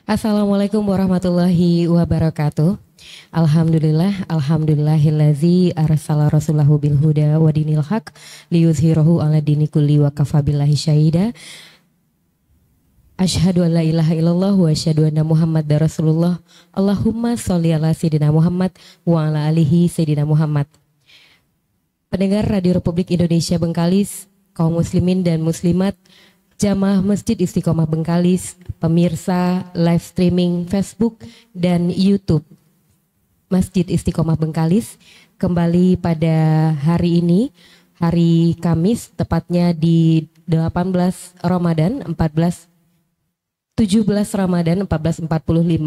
Assalamualaikum warahmatullahi wabarakatuh. Alhamdulillahillazi arsala rasulahu bil huda wa dinil haq liyuzhirahu ala dini kulli wa kafa billahi syahida. Asyhadu an la ilaha illallah wa asyhadu anna Muhammadar Rasulullah. Allahumma sholli ala sayyidina Muhammad wa ala alihi sayyidina Muhammad. Pendengar Radio Republik Indonesia Bengkalis, kaum muslimin dan muslimat, Jamaah Masjid Istiqomah Bengkalis, pemirsa live streaming Facebook dan YouTube Masjid Istiqomah Bengkalis, kembali pada hari ini, hari Kamis, tepatnya di 17 Ramadan 1445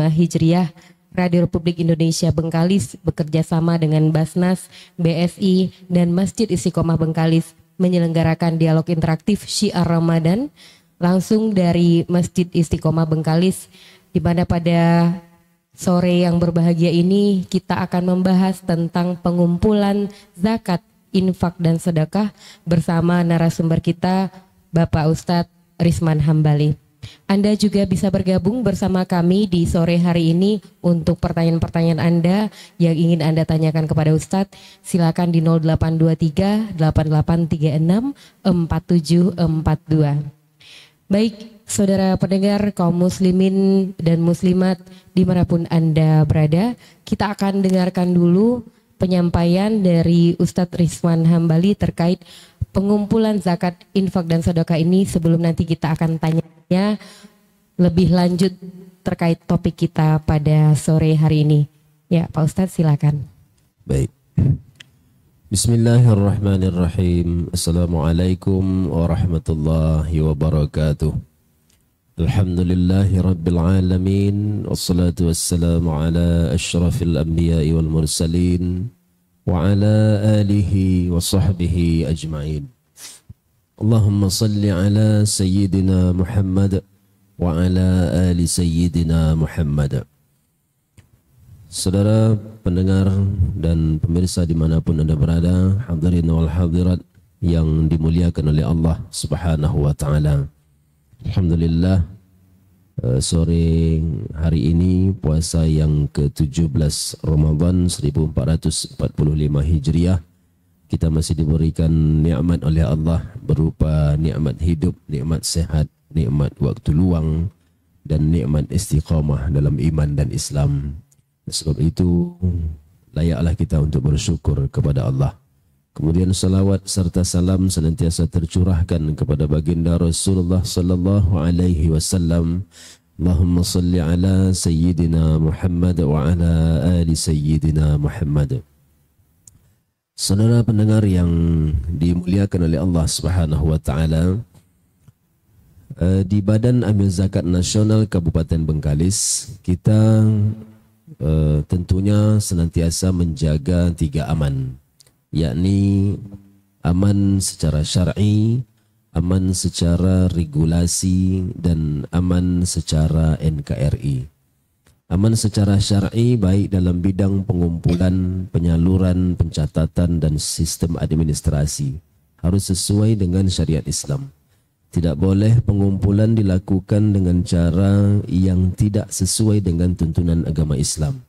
Hijriah. Radio Republik Indonesia Bengkalis bekerja sama dengan Basnas, BSI, dan Masjid Istiqomah Bengkalis menyelenggarakan dialog interaktif Syiar Ramadan langsung dari Masjid Istiqomah Bengkalis, di mana pada sore yang berbahagia ini kita akan membahas tentang pengumpulan zakat, infak dan sedekah bersama narasumber kita Bapak Ustadz Risman Hambali. Anda juga bisa bergabung bersama kami di sore hari ini untuk pertanyaan-pertanyaan Anda yang ingin Anda tanyakan kepada Ustadz. Silakan di 0823 8836 4742. Baik, saudara pendengar kaum muslimin dan muslimat dimanapun Anda berada, kita akan dengarkan dulu penyampaian dari Ustadz Risman Hambali terkait pengumpulan zakat, infak dan sedekah ini, sebelum nanti kita akan tanya lebih lanjut terkait topik kita pada sore hari ini. Ya, Pak Ustadz silakan. Baik. Bismillahirrahmanirrahim. Assalamualaikum warahmatullahi wabarakatuh. Alhamdulillahi rabbil alamin. Wassalatu wassalamu ala asyrafil anbiya'i wal mursalin wa ala alihi wa sahbihi ajma'in. Allahumma salli ala Sayyidina Muhammad wa ala ali Sayyidina Muhammad. Saudara pendengar dan pemirsa dimanapun Anda berada, hadirin wal hadirat yang dimuliakan oleh Allah Subhanahu wa ta'ala. Alhamdulillah, sore hari ini puasa yang ke-17 Ramadan 1445 Hijriah, kita masih diberikan nikmat oleh Allah berupa nikmat hidup, nikmat sehat, nikmat waktu luang, dan nikmat istiqamah dalam iman dan Islam. Sebab itu layaklah kita untuk bersyukur kepada Allah. Kemudian salawat serta salam senantiasa tercurahkan kepada baginda Rasulullah sallallahu alaihi wasallam. Allahumma salli ala Sayyidina Muhammad wa ala ali Sayyidina Muhammad. Saudara pendengar yang dimuliakan oleh Allah Subhanahu wa ta'ala, di Badan Amil Zakat Nasional Kabupaten Bengkalis, kita tentunya senantiasa menjaga 3 aman, yakni aman secara syar'i, aman secara regulasi, dan aman secara NKRI. Aman secara syar'i baik dalam bidang pengumpulan, penyaluran, pencatatan, dan sistem administrasi harus sesuai dengan syariat Islam. Tidak boleh pengumpulan dilakukan dengan cara yang tidak sesuai dengan tuntunan agama Islam.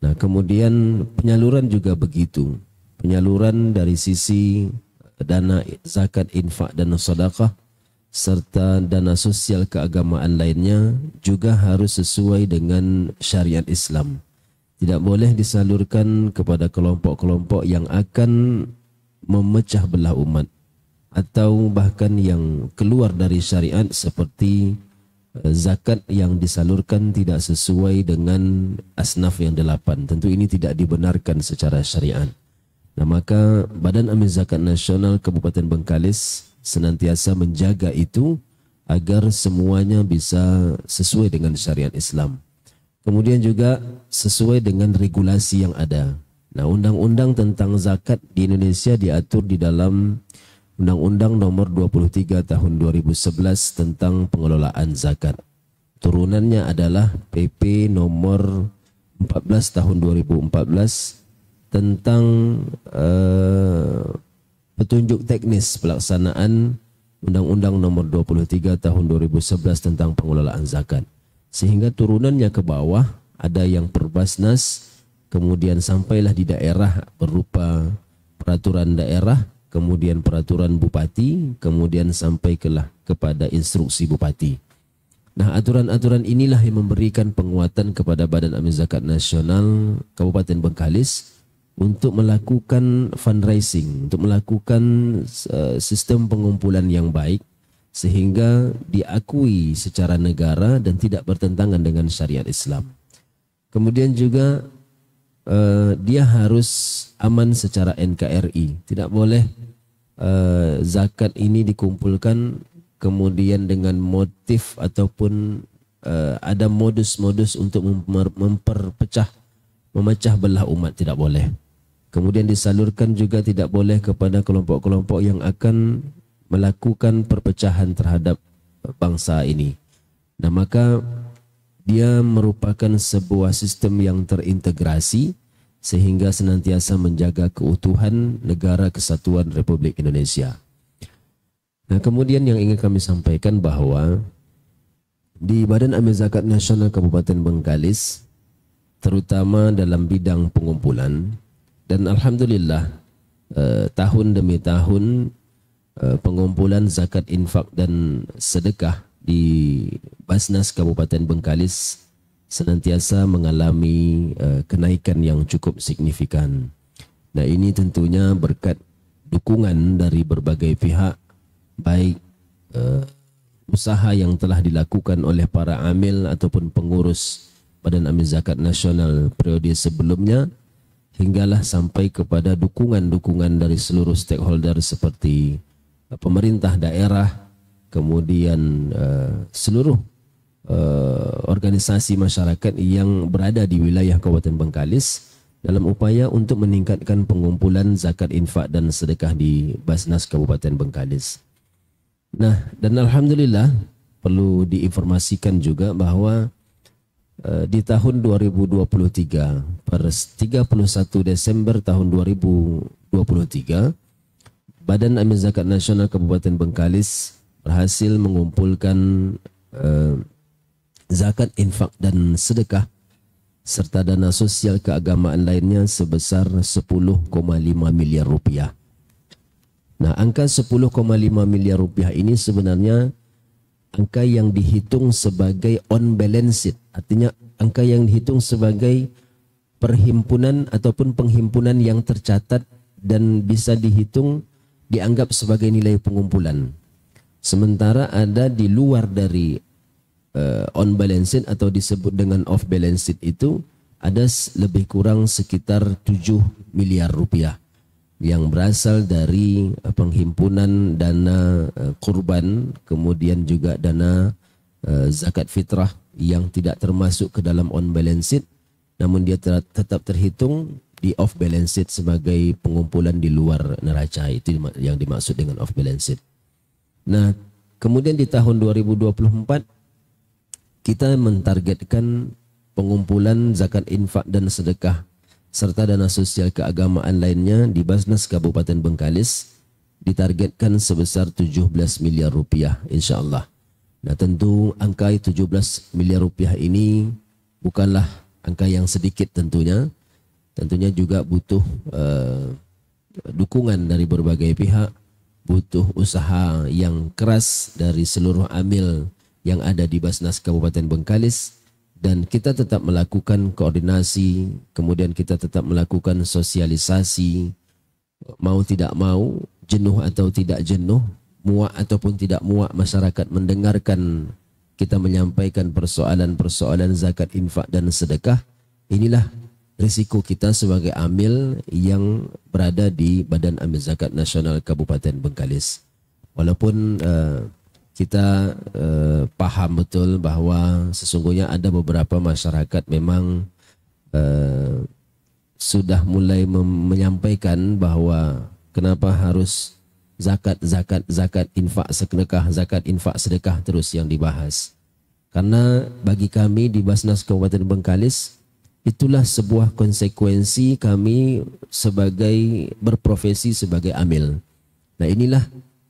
Nah, kemudian penyaluran juga begitu. Penyaluran dari sisi dana zakat, infak, dan sedekah serta dana sosial keagamaan lainnya juga harus sesuai dengan syariat Islam. Tidak boleh disalurkan kepada kelompok-kelompok yang akan memecah belah umat atau bahkan yang keluar dari syariat, seperti zakat yang disalurkan tidak sesuai dengan asnaf yang 8. Tentu ini tidak dibenarkan secara syariat. Nah, maka Badan Amil Zakat Nasional Kabupaten Bengkalis senantiasa menjaga itu agar semuanya bisa sesuai dengan syariat Islam. Kemudian juga sesuai dengan regulasi yang ada. Nah, undang-undang tentang zakat di Indonesia diatur di dalam Undang-Undang Nomor 23 Tahun 2011 tentang pengelolaan zakat. Turunannya adalah PP Nomor 14 Tahun 2014 tentang petunjuk teknis pelaksanaan Undang-Undang Nomor 23 Tahun 2011 tentang pengelolaan zakat. sehingga turunannya ke bawah ada yang perbasnas, kemudian sampailah di daerah berupa peraturan daerah, kemudian peraturan bupati, kemudian sampai kepada instruksi bupati. Nah, aturan-aturan inilah yang memberikan penguatan kepada Badan Amil Zakat Nasional Kabupaten Bengkalis untuk melakukan fundraising, untuk melakukan sistem pengumpulan yang baik sehingga diakui secara negara dan tidak bertentangan dengan syariat Islam. Kemudian juga dia harus aman secara NKRI. Tidak boleh zakat ini dikumpulkan kemudian dengan motif ataupun ada modus-modus untuk memecah belah umat, tidak boleh. Kemudian disalurkan juga tidak boleh kepada kelompok-kelompok yang akan melakukan perpecahan terhadap bangsa ini. Nah, maka dia merupakan sebuah sistem yang terintegrasi sehingga senantiasa menjaga keutuhan negara kesatuan Republik Indonesia. Nah, kemudian yang ingin kami sampaikan bahwa di Badan Amil Zakat Nasional Kabupaten Bengkalis, terutama dalam bidang pengumpulan, dan alhamdulillah tahun demi tahun pengumpulan zakat infak dan sedekah di Basnas Kabupaten Bengkalis senantiasa mengalami kenaikan yang cukup signifikan. Nah, ini tentunya berkat dukungan dari berbagai pihak, baik usaha yang telah dilakukan oleh para amil ataupun pengurus Badan Amil Zakat Nasional periode sebelumnya, hinggalah sampai kepada dukungan-dukungan dari seluruh stakeholder seperti pemerintah daerah, kemudian seluruh organisasi masyarakat yang berada di wilayah Kabupaten Bengkalis dalam upaya untuk meningkatkan pengumpulan zakat infak dan sedekah di Basnas Kabupaten Bengkalis. Nah, dan alhamdulillah perlu diinformasikan juga bahwa di tahun 2023 pada 31 Desember tahun 2023 Badan Amil Zakat Nasional Kabupaten Bengkalis berhasil mengumpulkan zakat infak dan sedekah serta dana sosial keagamaan lainnya sebesar 10,5 miliar rupiah. Nah, angka 10,5 miliar rupiah ini sebenarnya angka yang dihitung sebagai on balance sheet, artinya angka yang dihitung sebagai perhimpunan ataupun penghimpunan yang tercatat dan bisa dihitung dianggap sebagai nilai pengumpulan. Sementara ada di luar dari on balance sheet atau disebut dengan off balance sheet itu ada lebih kurang sekitar 7 miliar rupiah yang berasal dari penghimpunan dana kurban, kemudian juga dana zakat fitrah yang tidak termasuk ke dalam on balance sheet, namun dia tetap terhitung di off balance sheet sebagai pengumpulan di luar neraca. Itu yang dimaksud dengan off balance sheet. Nah, kemudian di tahun 2024 kita mentargetkan pengumpulan zakat infak dan sedekah serta dana sosial keagamaan lainnya di Basnas Kabupaten Bengkalis ditargetkan sebesar 17 miliar rupiah insyaAllah. Nah, tentu angka 17 miliar rupiah ini bukanlah angka yang sedikit tentunya. Tentunya juga butuh dukungan dari berbagai pihak, butuh usaha yang keras dari seluruh amil yang ada di Basnas Kabupaten Bengkalis. Dan kita tetap melakukan koordinasi, kemudian kita tetap melakukan sosialisasi, mau tidak mau, jenuh atau tidak jenuh, muak ataupun tidak muak, masyarakat mendengarkan kita menyampaikan persoalan-persoalan zakat infak dan sedekah. Inilah risiko kita sebagai amil yang berada di Badan Amil Zakat Nasional Kabupaten Bengkalis. Walaupun kita paham betul bahwa sesungguhnya ada beberapa masyarakat memang sudah mulai menyampaikan bahwa kenapa harus zakat infak sedekah, zakat infak sedekah terus yang dibahas. Karena bagi kami di Basnas Kabupaten Bengkalis itulah sebuah konsekuensi kami sebagai berprofesi sebagai amil. Nah, inilah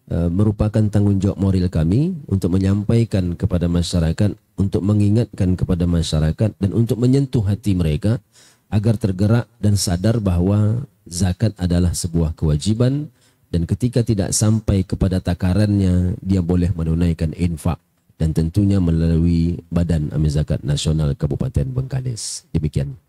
merupakan tanggung jawab moral kami untuk menyampaikan kepada masyarakat untuk mengingatkan kepada masyarakat dan untuk menyentuh hati mereka agar tergerak dan sadar bahwa zakat adalah sebuah kewajiban dan ketika tidak sampai kepada takarannya dia boleh menunaikan infak dan tentunya melalui Badan Amil Zakat Nasional Kabupaten Bengkalis. Demikian.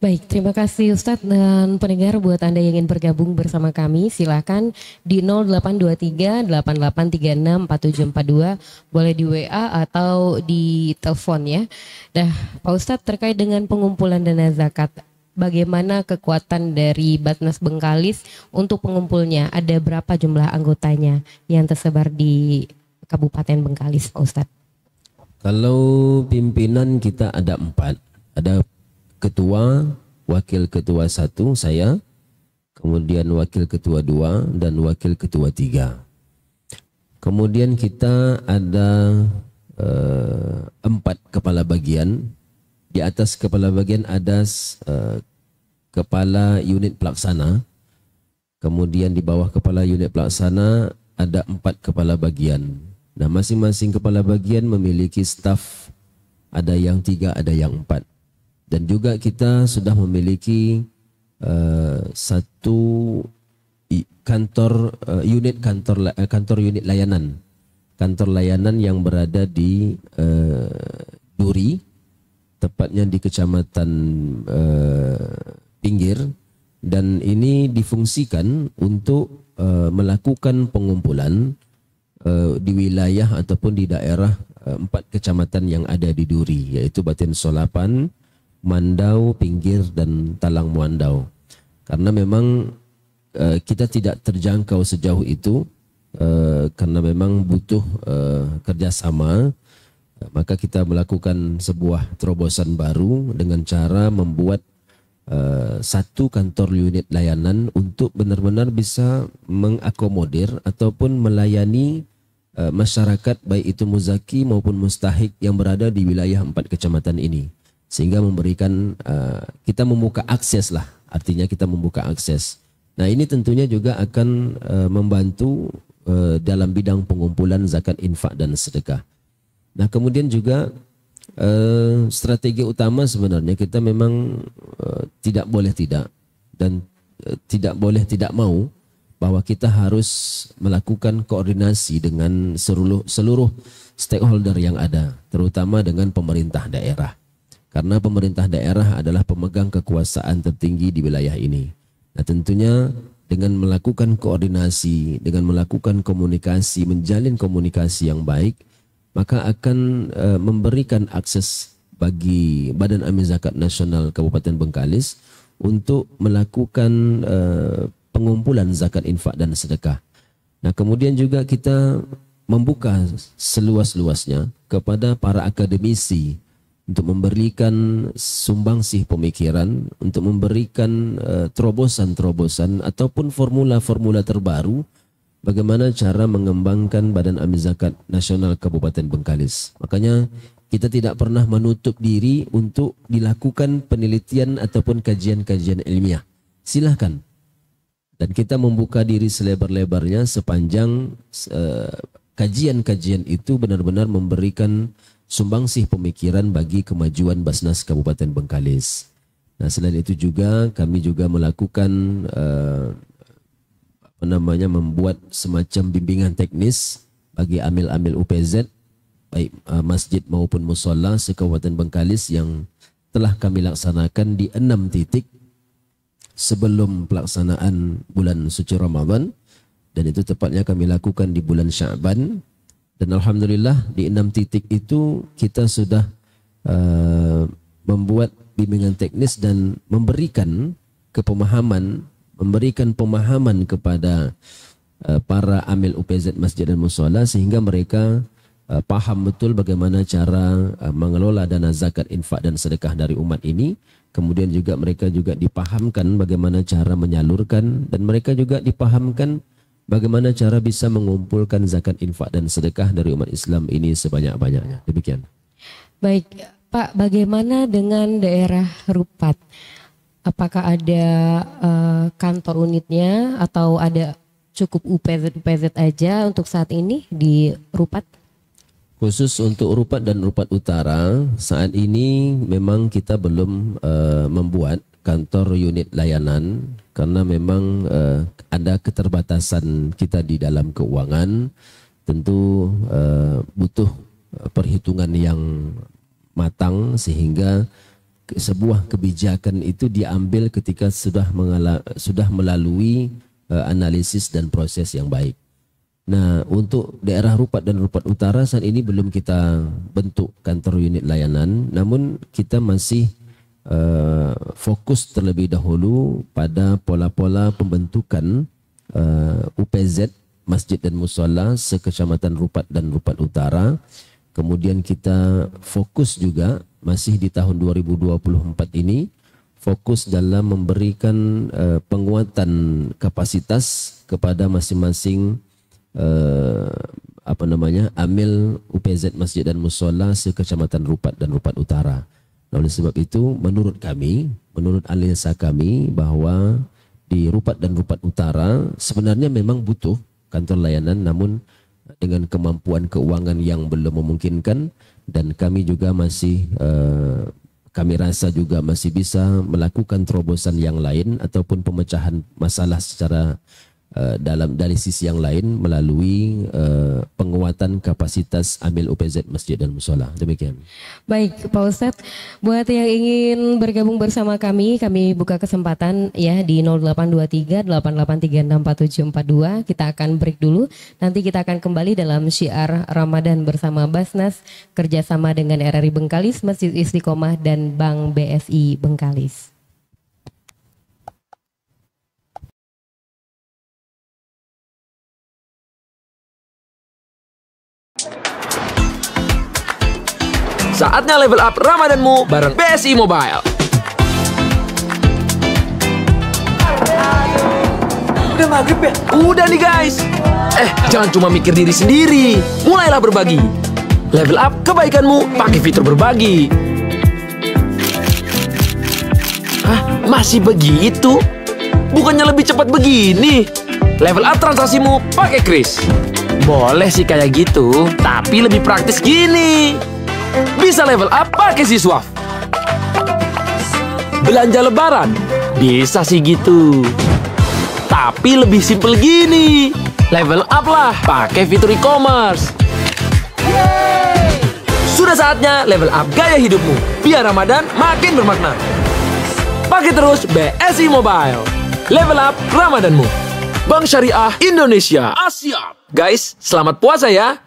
Baik, terima kasih Ustadz dan pendengar. Buat Anda yang ingin bergabung bersama kami silakan di 0823 8836 4742, boleh di WA atau di telepon ya. Nah Pak Ustadz, terkait dengan pengumpulan dana zakat, bagaimana kekuatan dari Basnas Bengkalis untuk pengumpulnya? Ada berapa jumlah anggotanya yang tersebar di Kabupaten Bengkalis Pak Ustadz? Kalau pimpinan kita ada 4, ada ketua, wakil ketua 1 saya, kemudian wakil ketua 2 dan wakil ketua 3. Kemudian kita ada 4 kepala bagian. Di atas kepala bagian ada kepala unit pelaksana. Kemudian di bawah kepala unit pelaksana ada 4 kepala bagian. Nah, masing-masing kepala bagian memiliki staf, ada yang 3, ada yang 4. Dan juga kita sudah memiliki satu kantor unit layanan. Kantor layanan yang berada di Duri, tepatnya di Kecamatan Pinggir, dan ini difungsikan untuk melakukan pengumpulan di wilayah ataupun di daerah 4 kecamatan yang ada di Duri, yaitu Batin Solapan, Mandau, Pinggir, dan Talang Muandau. Karena memang kita tidak terjangkau sejauh itu, karena memang butuh kerjasama, maka kita melakukan sebuah terobosan baru dengan cara membuat satu kantor unit layanan untuk benar-benar bisa mengakomodir ataupun melayani masyarakat baik itu muzaki maupun mustahik yang berada di wilayah 4 kecamatan ini. Sehingga memberikan, kita membuka akses lah, artinya kita membuka akses. Nah ini tentunya juga akan membantu dalam bidang pengumpulan zakat infak dan sedekah. Nah kemudian juga strategi utama sebenarnya kita memang tidak boleh tidak dan tidak boleh tidak mau bahwa kita harus melakukan koordinasi dengan seluruh stakeholder yang ada, terutama dengan pemerintah daerah. Karena pemerintah daerah adalah pemegang kekuasaan tertinggi di wilayah ini. Nah tentunya dengan melakukan koordinasi, dengan melakukan komunikasi, menjalin komunikasi yang baik, maka akan memberikan akses bagi Badan Amil Zakat Nasional Kabupaten Bengkalis untuk melakukan pengumpulan zakat infak dan sedekah. Nah kemudian juga kita membuka seluas-luasnya kepada para akademisi untuk memberikan sumbangsih pemikiran, untuk memberikan terobosan-terobosan ataupun formula-formula terbaru bagaimana cara mengembangkan Badan Amil Zakat Nasional Kabupaten Bengkalis. Makanya kita tidak pernah menutup diri untuk dilakukan penelitian ataupun kajian-kajian ilmiah. Silahkan. Dan kita membuka diri selebar-lebarnya sepanjang kajian-kajian itu benar-benar memberikan sumbangsih pemikiran bagi kemajuan Basnas Kabupaten Bengkalis. Nah, selain itu juga kami juga melakukan membuat semacam bimbingan teknis bagi amil-amil UPZ baik masjid maupun mushola se-Kabupaten Bengkalis yang telah kami laksanakan di 6 titik sebelum pelaksanaan bulan suci Ramadan, dan itu tepatnya kami lakukan di bulan Sya'ban. Dan alhamdulillah di 6 titik itu kita sudah membuat bimbingan teknis dan memberikan pemahaman kepada para amil UPZ masjid dan mushola sehingga mereka paham betul bagaimana cara mengelola dana zakat infak dan sedekah dari umat ini. Kemudian juga mereka juga dipahamkan bagaimana cara menyalurkan, dan mereka juga dipahamkan bagaimana cara bisa mengumpulkan zakat infak dan sedekah dari umat Islam ini sebanyak-banyaknya. Demikian. Baik, Pak, bagaimana dengan daerah Rupat? Apakah ada kantor unitnya atau ada cukup UPZ aja untuk saat ini di Rupat? Khusus untuk Rupat dan Rupat Utara, saat ini memang kita belum membuat kantor unit layanan karena memang ada keterbatasan kita di dalam keuangan. Tentu butuh perhitungan yang matang sehingga sebuah kebijakan itu diambil ketika sudah melalui analisis dan proses yang baik. Nah, untuk daerah Rupat dan Rupat Utara saat ini belum kita bentuk kantor unit layanan, namun kita masih fokus terlebih dahulu pada pola-pola pembentukan UPZ Masjid dan Musholla sekecamatan Rupat dan Rupat Utara. Kemudian kita fokus juga masih di tahun 2024 ini fokus dalam memberikan penguatan kapasitas kepada masing-masing amil UPZ Masjid dan Musholla sekecamatan Rupat dan Rupat Utara. Nah, oleh sebab itu menurut analisa kami bahwa di Rupat dan Rupat Utara sebenarnya memang butuh kantor layanan, namun dengan kemampuan keuangan yang belum memungkinkan, dan kami juga masih kami rasa juga masih bisa melakukan terobosan yang lain ataupun pemecahan masalah secara dari sisi yang lain melalui penguatan kapasitas amil UPZ Masjid dan Musholla. Demikian. Baik Pak Ustadz, buat yang ingin bergabung bersama kami buka kesempatan ya di 0823 88364742. Kita akan break dulu, nanti kita akan kembali dalam syiar Ramadan bersama Basnas kerjasama dengan RRI Bengkalis, Masjid Istiqomah dan Bank BSI Bengkalis. Saatnya level up Ramadanmu bareng BSI Mobile. Udah maghrib ya? Udah nih guys. Jangan cuma mikir diri sendiri. Mulailah berbagi. Level up kebaikanmu pakai fitur berbagi. Hah? Masih begitu? Bukannya lebih cepat begini? Level up transaksimu pakai Kris. Boleh sih kayak gitu, tapi lebih praktis gini. Bisa level up pakai Siswaf. Belanja lebaran bisa sih gitu, tapi lebih simple gini. Level up lah pakai fitur e-commerce. Sudah saatnya level up gaya hidupmu biar Ramadan makin bermakna. Pakai terus BSI Mobile. Level up Ramadanmu. Bank Syariah Indonesia Asia. Guys, selamat puasa ya.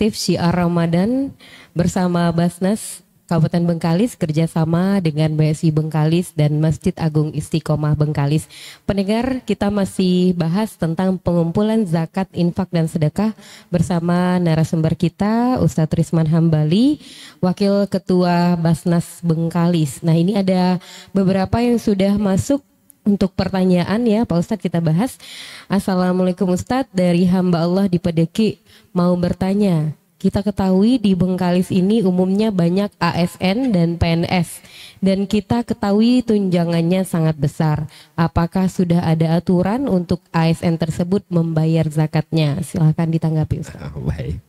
Syiar Ramadan bersama Basnas Kabupaten Bengkalis kerjasama dengan BSI Bengkalis dan Masjid Agung Istiqomah Bengkalis. Pendengar, kita masih bahas tentang pengumpulan zakat, infak dan sedekah bersama narasumber kita Ustadz Risman Hambali, Wakil Ketua Basnas Bengkalis. Nah, ini ada beberapa yang sudah masuk untuk pertanyaan ya Pak Ustadz, kita bahas. Assalamualaikum Ustadz, dari hamba Allah di Pedeki mau bertanya, Kita ketahui di Bengkalis ini umumnya banyak ASN dan PNS. Dan kita ketahui tunjangannya sangat besar. Apakah sudah ada aturan untuk ASN tersebut membayar zakatnya? Silahkan ditanggapi Ustaz. Baik.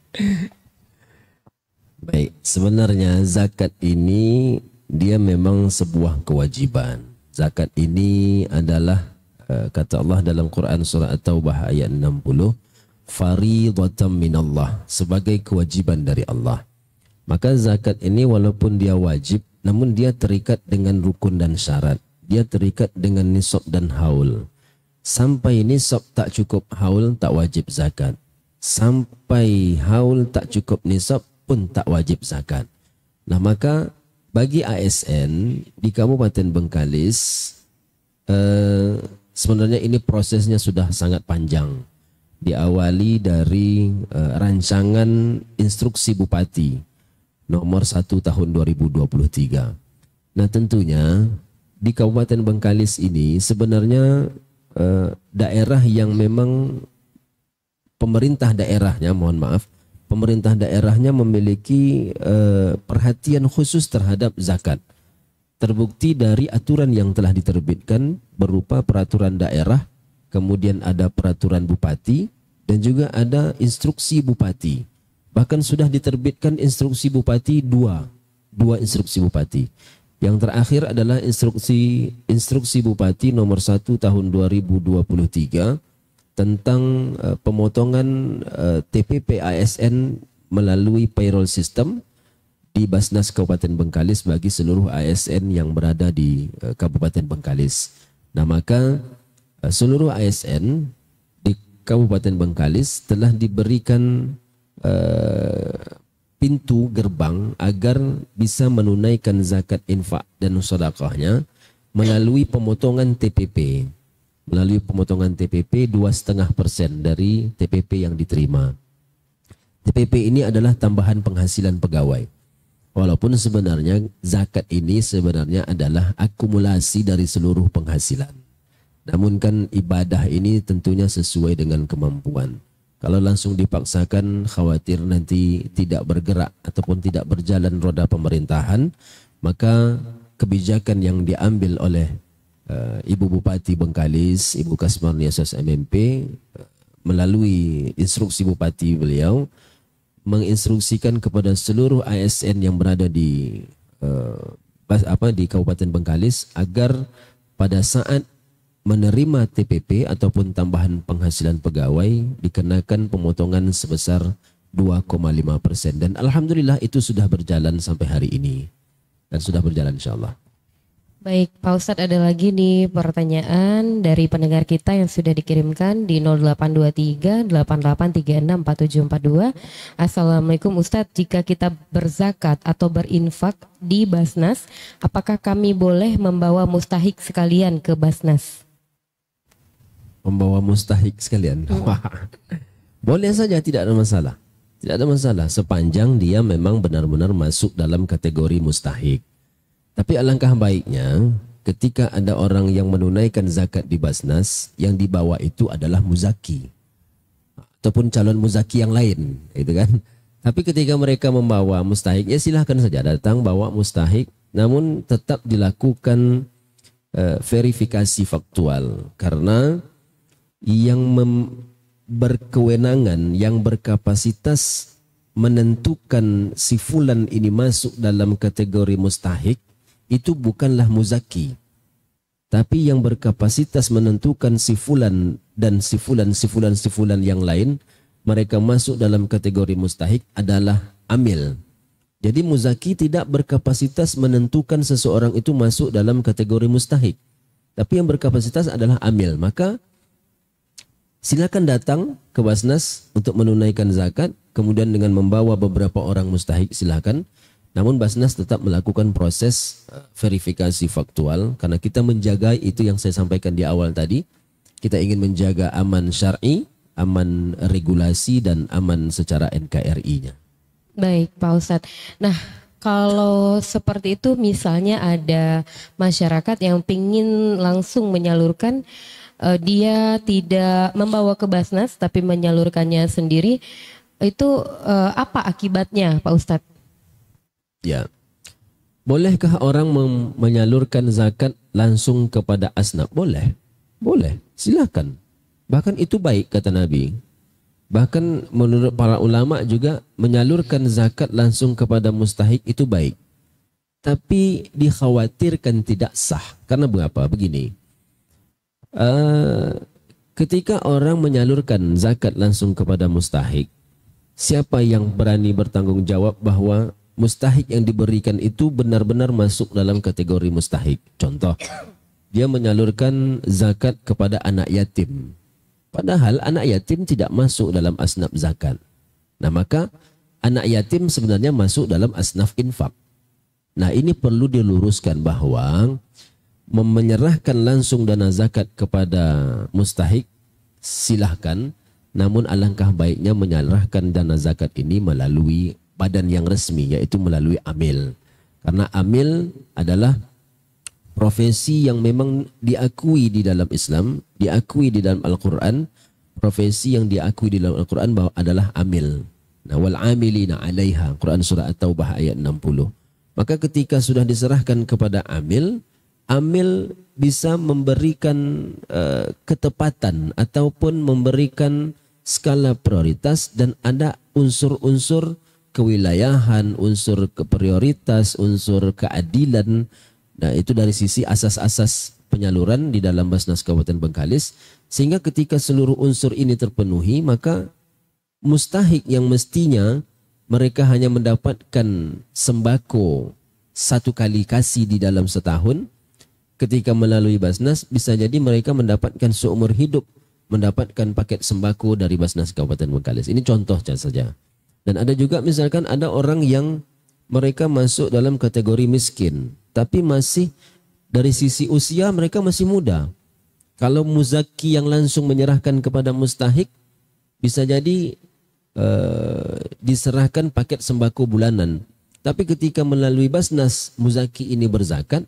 Baik, sebenarnya zakat ini dia memang sebuah kewajiban. Zakat ini adalah kata Allah dalam Quran surah At-Taubah ayat 60, faridatan minallah, sebagai kewajiban dari Allah. Maka zakat ini walaupun dia wajib, namun dia terikat dengan rukun dan syarat. Dia terikat dengan nisab dan haul. Sampai nisab tak cukup haul, tak wajib zakat. Sampai haul tak cukup nisab pun tak wajib zakat. Nah maka bagi ASN di Kabupaten Bengkalis, sebenarnya ini prosesnya sudah sangat panjang. Diawali dari rancangan instruksi Bupati nomor 1 tahun 2023. Nah tentunya di Kabupaten Bengkalis ini sebenarnya daerah yang memang pemerintah daerahnya, mohon maaf, pemerintah daerahnya memiliki perhatian khusus terhadap zakat. Terbukti dari aturan yang telah diterbitkan berupa peraturan daerah, kemudian ada peraturan bupati, dan juga ada instruksi bupati. Bahkan sudah diterbitkan instruksi bupati dua instruksi bupati. Yang terakhir adalah instruksi bupati nomor 1 tahun 2023 tentang pemotongan TPP ASN melalui payroll system di Basnas Kabupaten Bengkalis bagi seluruh ASN yang berada di Kabupaten Bengkalis. Nah maka seluruh ASN di Kabupaten Bengkalis telah diberikan pintu gerbang agar bisa menunaikan zakat infak dan sedekahnya melalui pemotongan TPP. Melalui pemotongan TPP 2,5% dari TPP yang diterima. TPP ini adalah tambahan penghasilan pegawai. Walaupun sebenarnya zakat ini sebenarnya adalah akumulasi dari seluruh penghasilan. Namun kan ibadah ini tentunya sesuai dengan kemampuan. Kalau langsung dipaksakan khawatir nanti tidak bergerak ataupun tidak berjalan roda pemerintahan, maka kebijakan yang diambil oleh Ibu Bupati Bengkalis, Ibu Kasmarniasos MMP melalui instruksi Bupati beliau menginstruksikan kepada seluruh ASN yang berada di Kabupaten Bengkalis agar pada saat menerima TPP ataupun tambahan penghasilan pegawai dikenakan pemotongan sebesar 2,5%, dan alhamdulillah itu sudah berjalan sampai hari ini dan sudah berjalan insyaallah. Baik, Pak Ustadz, ada lagi nih pertanyaan dari pendengar kita yang sudah dikirimkan di 0823 8836 4742. Assalamualaikum Ustadz, jika kita berzakat atau berinfak di Basnas, apakah kami boleh membawa mustahik sekalian ke Basnas? Membawa mustahik sekalian? Boleh saja, tidak ada masalah. Tidak ada masalah sepanjang dia memang benar-benar masuk dalam kategori mustahik. Tapi alangkah baiknya ketika ada orang yang menunaikan zakat di Basnas, yang dibawa itu adalah muzaki ataupun calon muzaki yang lain, gitu kan. Tapi ketika mereka membawa mustahik, ya silahkan saja datang bawa mustahik, namun tetap dilakukan verifikasi faktual, karena yang berkewenangan, yang berkapasitas menentukan si fulan ini masuk dalam kategori mustahik itu bukanlah muzaki, tapi yang berkapasitas menentukan si fulan dan si fulan yang lain mereka masuk dalam kategori mustahik adalah amil. Jadi muzaki tidak berkapasitas menentukan seseorang itu masuk dalam kategori mustahik, tapi yang berkapasitas adalah amil. Maka silakan datang ke Basnas untuk menunaikan zakat, kemudian dengan membawa beberapa orang mustahik silakan. Namun Basnas tetap melakukan proses verifikasi faktual, karena kita menjaga itu yang saya sampaikan di awal tadi. Kita ingin menjaga aman syar'i, aman regulasi, dan aman secara NKRI-nya. Baik Pak Ustadz. Nah, kalau seperti itu misalnya ada masyarakat yang ingin langsung menyalurkan, dia tidak membawa ke Basnas tapi menyalurkannya sendiri. itu apa akibatnya Pak Ustadz? Ya. Bolehkah orang menyalurkan zakat langsung kepada asnaf? Boleh. Boleh. Silakan. Bahkan itu baik kata Nabi. Bahkan menurut para ulama juga menyalurkan zakat langsung kepada mustahik itu baik. Tapi dikhawatirkan tidak sah. Karena berapa? Begini. Ketika orang menyalurkan zakat langsung kepada mustahik, siapa yang berani bertanggung jawab bahwa mustahik yang diberikan itu benar-benar masuk dalam kategori mustahik? Contoh, dia menyalurkan zakat kepada anak yatim. Padahal anak yatim tidak masuk dalam asnaf zakat. Nah maka anak yatim sebenarnya masuk dalam asnaf infak. Nah ini perlu diluruskan bahwa menyerahkan langsung dana zakat kepada mustahik silahkan, namun alangkah baiknya menyerahkan dana zakat ini melalui badan yang resmi, yaitu melalui amil. Karena amil adalah profesi yang memang diakui di dalam Islam, diakui di dalam Al-Quran, profesi yang diakui di dalam Al-Quran bahwa adalah amil. Nah, wal amilina 'alaiha, Quran surah At-Taubah ayat 60. Maka ketika sudah diserahkan kepada amil, amil bisa memberikan ketepatan ataupun memberikan skala prioritas, dan ada unsur-unsur kewilayahan, unsur keprioritas, unsur keadilan. Nah itu dari sisi asas-asas penyaluran di dalam Basnas Kabupaten Bengkalis, sehingga ketika seluruh unsur ini terpenuhi, maka mustahik yang mestinya mereka hanya mendapatkan sembako satu kali kasih di dalam setahun, ketika melalui Basnas bisa jadi mereka mendapatkan seumur hidup mendapatkan paket sembako dari Basnas Kabupaten Bengkalis. Ini contoh saja. Dan ada juga misalkan ada orang yang mereka masuk dalam kategori miskin, tapi masih dari sisi usia mereka masih muda. Kalau muzaki yang langsung menyerahkan kepada mustahik, bisa jadi diserahkan paket sembako bulanan. Tapi ketika melalui Basnas muzaki ini berzakat,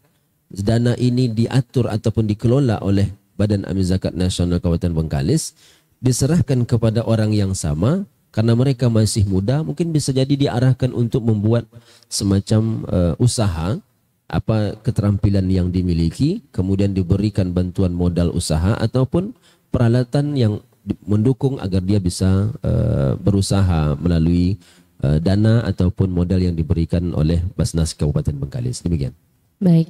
dana ini diatur ataupun dikelola oleh Badan Amil Zakat Nasional Kabupaten Bengkalis, diserahkan kepada orang yang sama. Karena mereka masih muda, mungkin bisa jadi diarahkan untuk membuat semacam usaha, apa keterampilan yang dimiliki, kemudian diberikan bantuan modal usaha ataupun peralatan yang mendukung agar dia bisa berusaha melalui dana ataupun modal yang diberikan oleh Basnas Kabupaten Bengkalis. Demikian. Baik,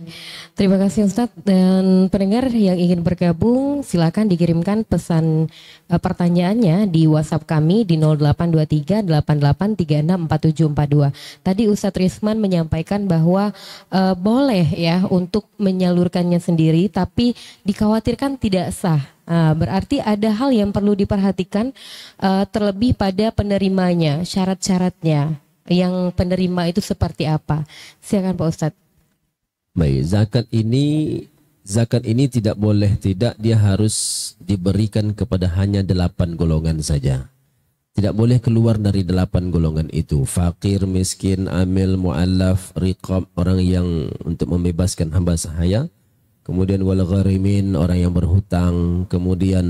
terima kasih Ustadz. Dan pendengar yang ingin bergabung silakan dikirimkan pesan pertanyaannya di WhatsApp kami di 0823 8836 4742. Tadi Ustadz Risman menyampaikan bahwa boleh ya untuk menyalurkannya sendiri, tapi dikhawatirkan tidak sah. Berarti ada hal yang perlu diperhatikan, terlebih pada penerimanya, syarat-syaratnya. Yang penerima itu seperti apa? Silakan Pak Ustadz. Baik, zakat ini tidak boleh tidak, dia harus diberikan kepada hanya 8 golongan saja. Tidak boleh keluar dari 8 golongan itu. Fakir, miskin, amil, mu'allaf, riqab, orang yang untuk membebaskan hamba sahaya. Kemudian wal gharimin, orang yang berhutang. Kemudian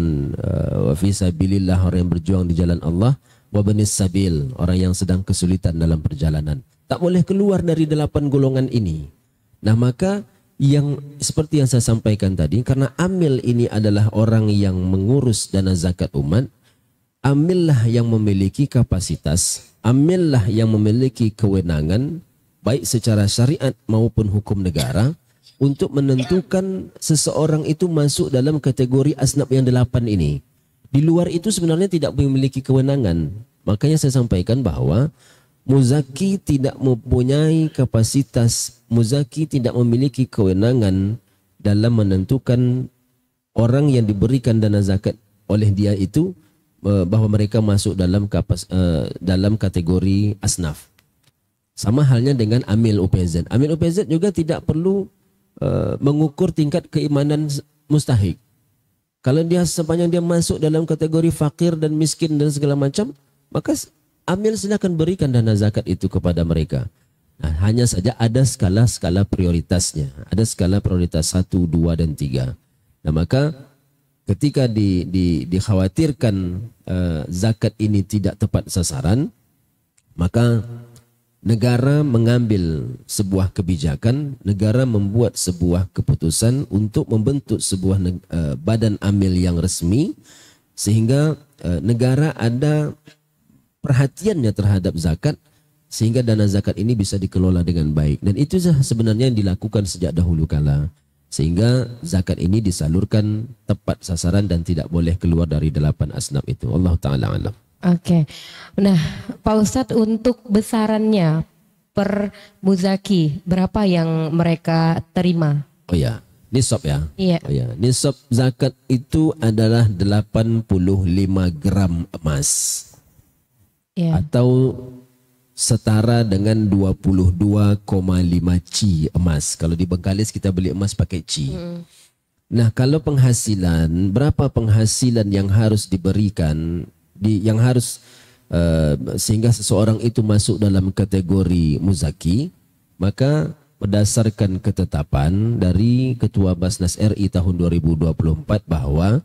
wa fi sabilillah, orang yang berjuang di jalan Allah. Wa banis sabil, orang yang sedang kesulitan dalam perjalanan. Tak boleh keluar dari 8 golongan ini. Nah maka yang seperti yang saya sampaikan tadi, karena amil ini adalah orang yang mengurus dana zakat umat, amillah yang memiliki kapasitas, amillah yang memiliki kewenangan, baik secara syariat maupun hukum negara, untuk menentukan seseorang itu masuk dalam kategori asnaf yang 8 ini. Di luar itu sebenarnya tidak memiliki kewenangan. Makanya saya sampaikan bahwa muzaki tidak mempunyai kapasitas, muzaki tidak memiliki kewenangan dalam menentukan orang yang diberikan dana zakat oleh dia itu bahwa mereka masuk dalam kategori asnaf. Sama halnya dengan amil UPZ. Amil UPZ juga tidak perlu mengukur tingkat keimanan mustahik. Kalau dia sepanjang dia masuk dalam kategori fakir dan miskin dan segala macam, maka amil silakan berikan dana zakat itu kepada mereka. Nah, hanya saja ada skala-skala prioritasnya. Ada skala prioritas 1, 2, dan 3. Nah, maka ketika dikhawatirkan zakat ini tidak tepat sasaran, maka negara mengambil sebuah kebijakan, negara membuat sebuah keputusan untuk membentuk sebuah badan amil yang resmi, sehingga negara ada perhatiannya terhadap zakat, sehingga dana zakat ini bisa dikelola dengan baik. Dan itu sebenarnya yang dilakukan sejak dahulu kala, sehingga zakat ini disalurkan tepat sasaran dan tidak boleh keluar dari 8 asnaf itu. Allah Ta'ala alam. Oke. Nah, Pak Ustadz, untuk besarannya per muzaki berapa yang mereka terima? Oh ya, nisab ya. Iya. Oh ya, nisab zakat itu adalah 85 gram emas. Iya. Atau setara dengan 22,5 ci emas. Kalau di Bengkalis kita beli emas pakai ci. Nah, kalau penghasilan, berapa penghasilan yang harus diberikan, yang harus sehingga seseorang itu masuk dalam kategori muzaki, maka berdasarkan ketetapan dari Ketua Basnas RI tahun 2024 bahwa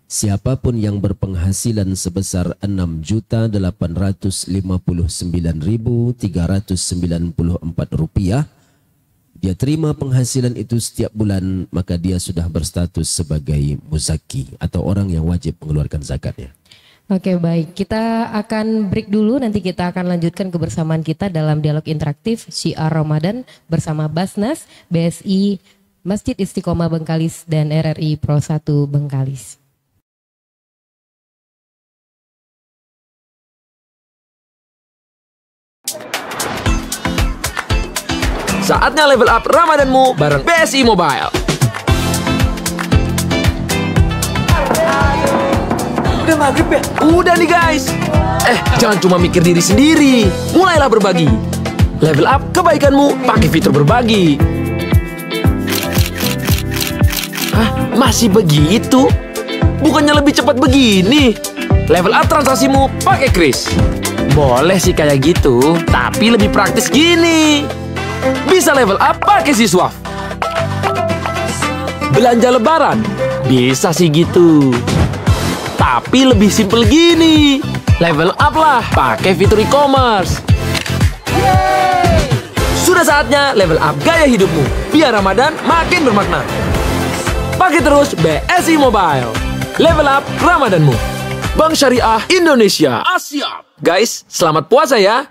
siapapun yang berpenghasilan sebesar 6.859.394 rupiah, dia terima penghasilan itu setiap bulan, maka dia sudah berstatus sebagai muzaki atau orang yang wajib mengeluarkan zakatnya. Oke, baik. Kita akan break dulu, nanti kita akan lanjutkan kebersamaan kita dalam dialog interaktif Syiar Ramadan bersama Basnas, BSI, Masjid Istiqomah Bengkalis, dan RRI Pro 1 Bengkalis. Saatnya level up Ramadanmu bareng BSI Mobile. Udah maghrib ya? Udah nih guys. Jangan cuma mikir diri sendiri. Mulailah berbagi. Level up kebaikanmu pakai fitur berbagi. Hah? Masih begitu? Bukannya lebih cepat begini? Level up transaksimu pakai Kris. Boleh sih kayak gitu, tapi lebih praktis gini. Bisa level up pakai Siswaf. Belanja lebaran? Bisa sih gitu. Tapi lebih simple gini. Level up lah pakai fitur e-commerce. Sudah saatnya level up gaya hidupmu, biar Ramadan makin bermakna. Pakai terus BSI Mobile. Level up Ramadanmu. Bank Syariah Indonesia. Asyap. Guys, selamat puasa ya.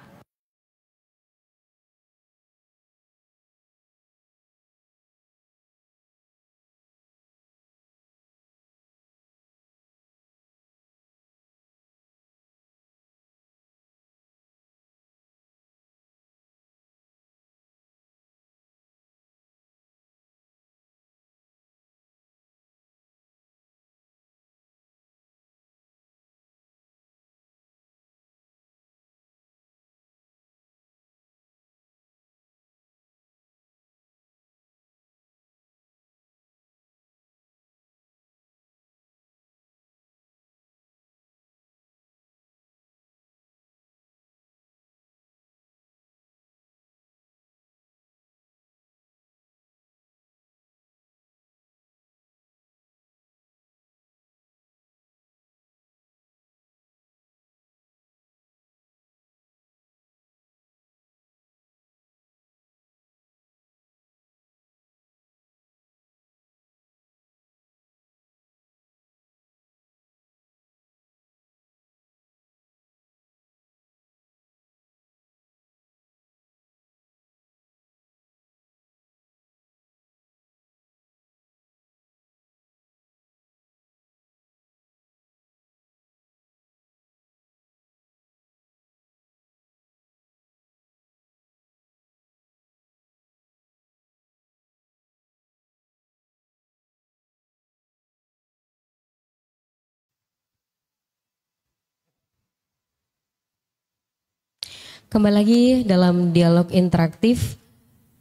Kembali lagi dalam dialog interaktif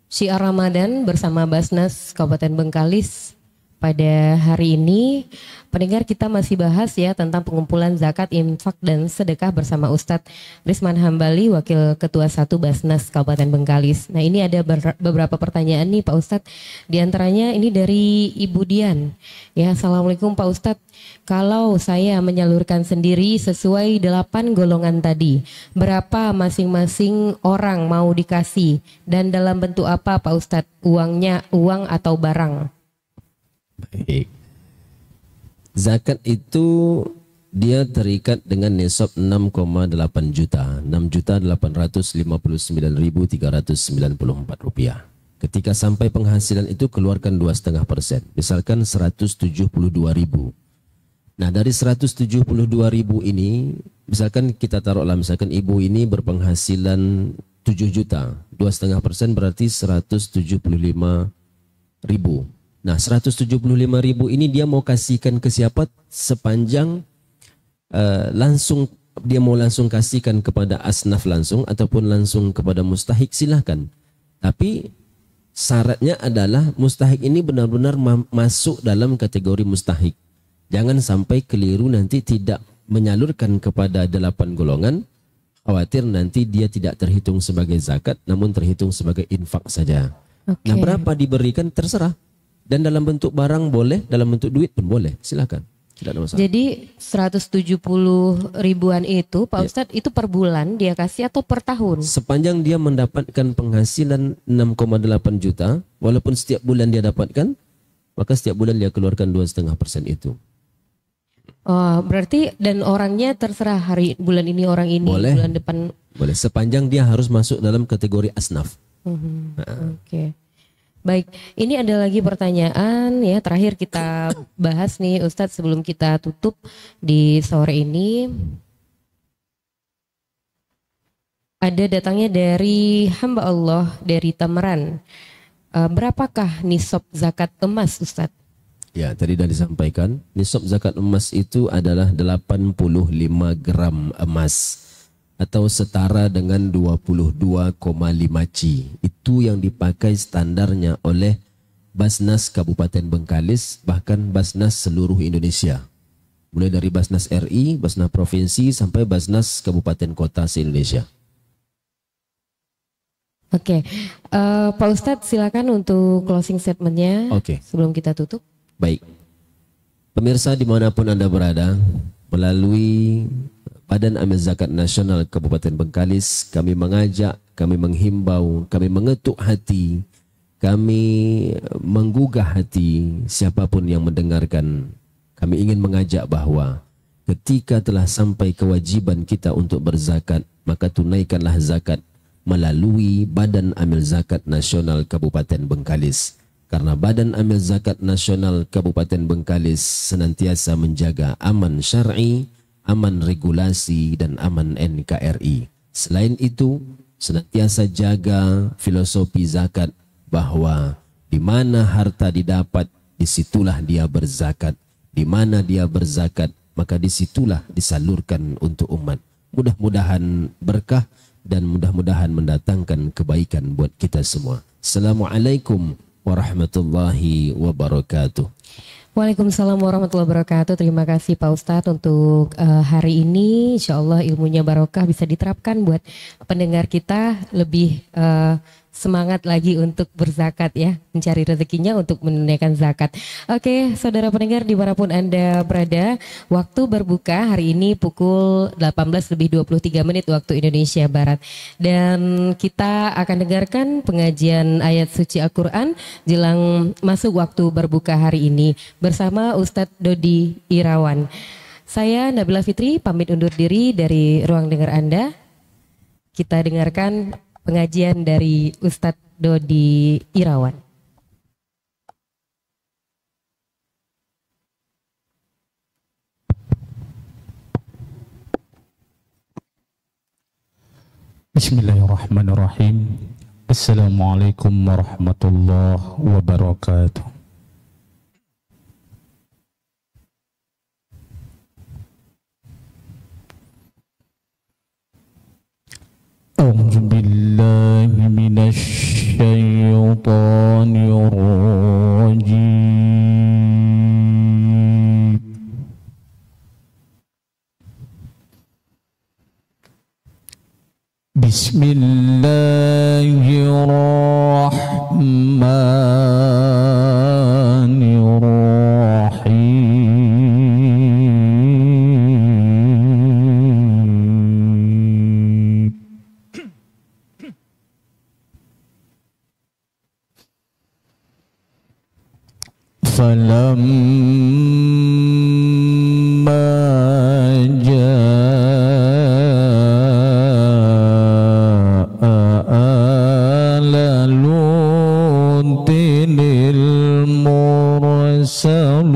Syiar Ramadan bersama Basnas Kabupaten Bengkalis, pada hari ini pendengar kita masih bahas ya tentang pengumpulan zakat, infak dan sedekah bersama Ustadz Risman Hambali, Wakil Ketua 1 Basnas Kabupaten Bengkalis. Nah ini ada beberapa pertanyaan nih Pak Ustadz. Di antaranya ini dari Ibu Dian. Ya, Assalamualaikum Pak Ustadz. Kalau saya menyalurkan sendiri sesuai 8 golongan tadi, berapa masing-masing orang mau dikasih dan dalam bentuk apa Pak Ustadz? Uangnya uang atau barang? Baik. Zakat itu dia terikat dengan nisab 6,8 juta, 6.859.394 rupiah. Ketika sampai penghasilan itu keluarkan 2,5%, misalkan 172.000. Nah dari 172.000 ini, misalkan kita taruhlah misalkan ibu ini berpenghasilan 7 juta, 2,5% berarti 175.000. Nah 175.000 ini dia mau kasihkan ke siapa sepanjang langsung dia mau langsung kasihkan kepada asnaf langsung ataupun langsung kepada mustahik silahkan. Tapi syaratnya adalah mustahik ini benar-benar masuk dalam kategori mustahik. Jangan sampai keliru nanti tidak menyalurkan kepada 8 golongan, khawatir nanti dia tidak terhitung sebagai zakat namun terhitung sebagai infak saja. Okay. Nah berapa diberikan terserah. Dan dalam bentuk barang boleh, dalam bentuk duit pun boleh, silakan. Tidak ada masalah. Jadi 170 ribuan itu Pak Ustadz itu per bulan dia kasih atau per tahun? Sepanjang dia mendapatkan penghasilan 6,8 juta, walaupun setiap bulan dia dapatkan, maka setiap bulan dia keluarkan 2,5% itu. Oh, berarti dan orangnya terserah hari bulan ini orang ini, boleh, bulan depan. Boleh, sepanjang dia harus masuk dalam kategori asnaf. Oke. Baik, ini ada lagi pertanyaan ya terakhir kita bahas nih Ustadz sebelum kita tutup di sore ini. Ada datangnya dari hamba Allah dari Tameran. Berapakah nisab zakat emas Ustadz? Ya tadi sudah disampaikan, nisab zakat emas itu adalah 85 gram emas atau setara dengan 22,5 ci. Itu yang dipakai standarnya oleh Basnas Kabupaten Bengkalis, bahkan Basnas seluruh Indonesia. Mulai dari Basnas RI, Basnas Provinsi, sampai Basnas Kabupaten Kota se-Indonesia. Oke, Pak Ustadz silakan untuk closing statementnya sebelum kita tutup. Baik, pemirsa dimanapun Anda berada, melalui Badan Amil Zakat Nasional Kabupaten Bengkalis, kami mengajak, kami menghimbau, kami mengetuk hati, kami menggugah hati siapapun yang mendengarkan. Kami ingin mengajak bahwa ketika telah sampai kewajiban kita untuk berzakat, maka tunaikanlah zakat melalui Badan Amil Zakat Nasional Kabupaten Bengkalis. Karena Badan Amil Zakat Nasional Kabupaten Bengkalis senantiasa menjaga aman syar'i, aman regulasi dan aman NKRI. Selain itu, senantiasa jaga filosofi zakat bahwa di mana harta didapat, disitulah dia berzakat. Di mana dia berzakat, maka disitulah disalurkan untuk umat. Mudah-mudahan berkah dan mudah-mudahan mendatangkan kebaikan buat kita semua. Assalamualaikum warahmatullahi wabarakatuh. Waalaikumsalam warahmatullahi wabarakatuh. Terima kasih Pak Ustadz untuk hari ini. Insya Allah ilmunya barokah bisa diterapkan buat pendengar kita lebih semangat lagi untuk berzakat ya, mencari rezekinya untuk menunaikan zakat. Oke, saudara pendengar dimanapun Anda berada, waktu berbuka hari ini pukul 18:23 waktu Indonesia Barat. Dan kita akan dengarkan pengajian ayat suci Al-Quran jelang masuk waktu berbuka hari ini bersama Ustadz Dodi Irawan. Saya Nabila Fitri pamit undur diri dari ruang dengar Anda. Kita dengarkan pengajian dari Ustadz Dodi Irawan. Bismillahirrahmanirrahim. Assalamualaikum warahmatullahi wabarakatuh. أعوذ بالله من الشيطان الرجيم Bismillahirrahmanirrahim. Falamma jaa ala lutinil mursalun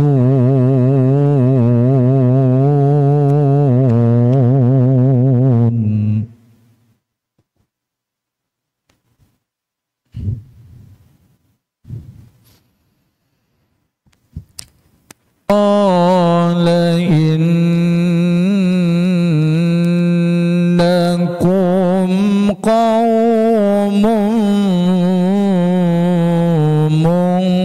qala innakum qaumun munkarun.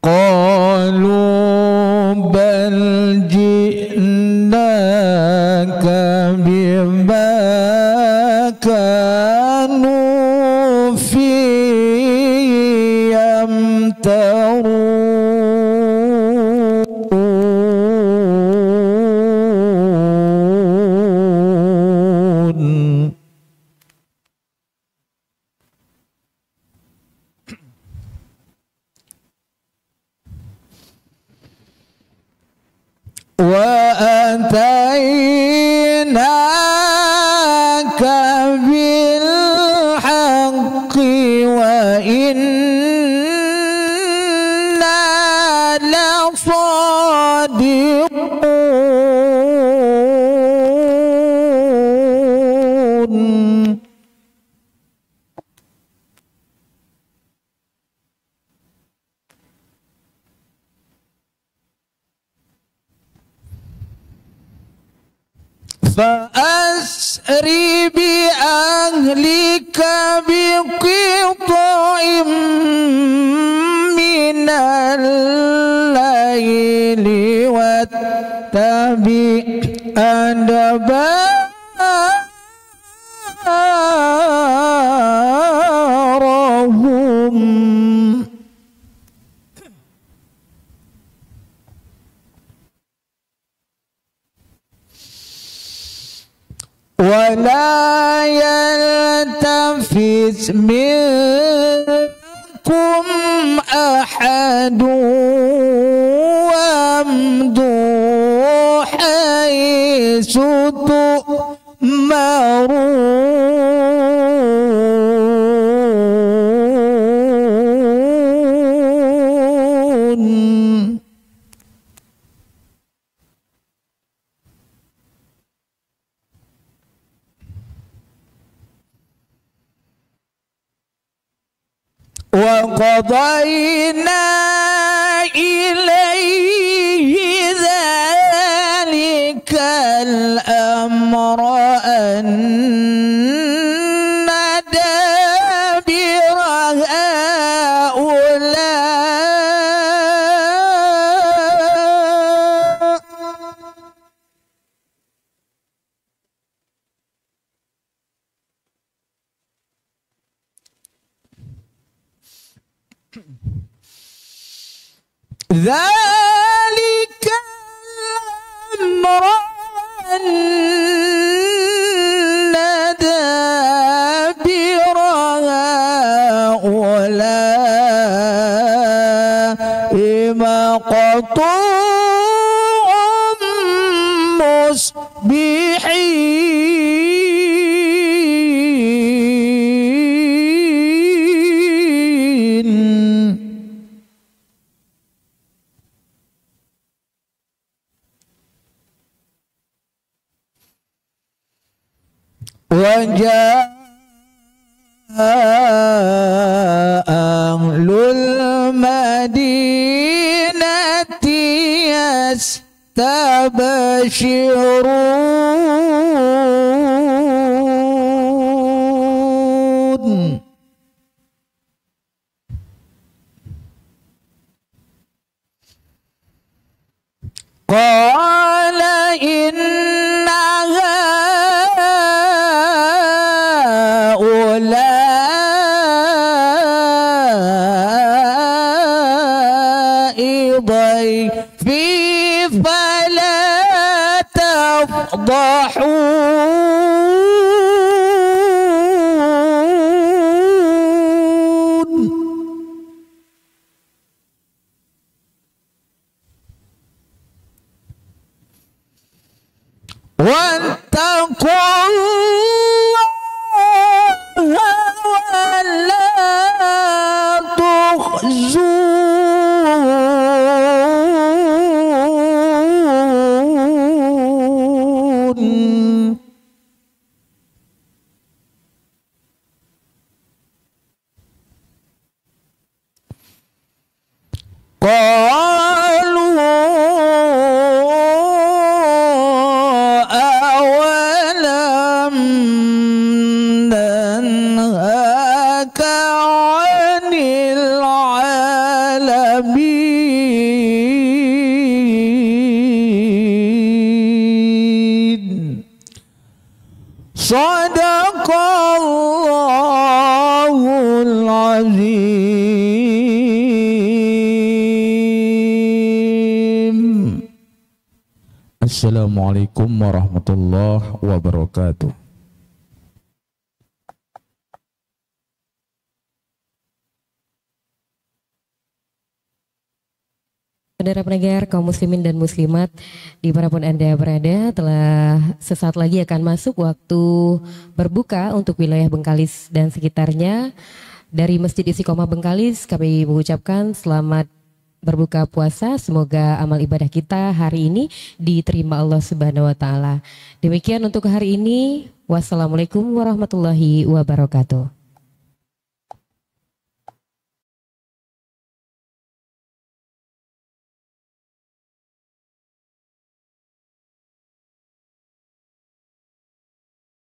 Qalu bal ji'naka bima kanu fihi yamtarun. وَأَتَيْنَاكَ بِالْحَقِّ وَإِنَّا لَصَادِقُونَ. فأسر بأهلك بقطع من الليل واتبع أدبارهم ولا يلتفت منكم أحد وامضوا حيث تؤمرون. وقضينا إليه ذلك الأمر أن دابر هؤلاء ذلك الأمر أن دابر هؤلاء مقطوع مصبحين. وجاء أهل المدينة يستبشرون قال إن هؤلاء ضيفي فلا تفضحون واتقوا الله ولا تخزون قالوا أولم ننهك عن العالمين صدق الله العظيم. Assalamualaikum warahmatullahi wabarakatuh. Saudara pendengar kaum muslimin dan muslimat dimanapun Anda berada, telah sesaat lagi akan masuk waktu berbuka untuk wilayah Bengkalis dan sekitarnya. Dari Masjid Istiqomah Bengkalis kami mengucapkan selamat berbuka puasa, semoga amal ibadah kita hari ini diterima Allah Subhanahu wa taala. Demikian untuk hari ini. Wassalamualaikum warahmatullahi wabarakatuh.